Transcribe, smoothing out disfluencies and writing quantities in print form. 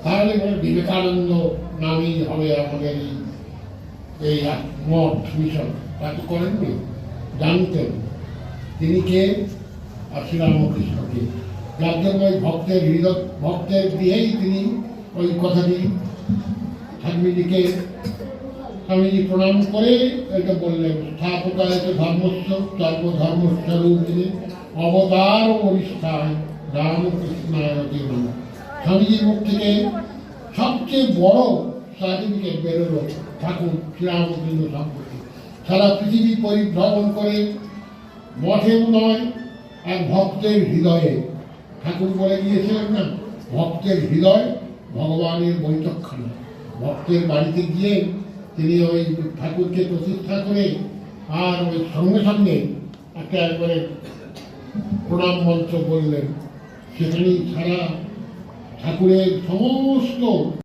তাহলে বিবেকানন্দ নামেই হবে আমাদের এই মঠ মিশন। তা তো করেননি, জানতেন তিনি কে আর শ্রীরামকৃষ্ণকে, যার জন্য ওই ভক্তের দিয়েই তিনি ওই কথাটি স্বামীজি প্রণাম করে এটা বললেন, স্থাপকায় ধর্মস্ব সর্বধর্মস্বরূপ তিনি অবতার অনিষ্ঠায় রামকৃষ্ণায় জীবন। স্বামীজির মুখ থেকে সবচেয়ে বড় সার্টিফিকেট বেরোলো ঠাকুর শ্রীরামকৃষ্ণ সম্পর্কে। সারা পৃথিবী পরিভ্রমণ করে মঠেও নয়, এক ভক্তের হৃদয়ে। ঠাকুর বলে গিয়েছিলেন না, ভক্তের হৃদয় ভগবানের বৈঠকখানা। ভক্তের বাড়িতে গিয়ে তিনি ওই ঠাকুরকে প্রতিষ্ঠা করে আর ওই সঙ্গে সঙ্গে একটা একবারে প্রণাম মন্ত্র বললেন। সেখানেই সারা ঠাকুরের সমস্ত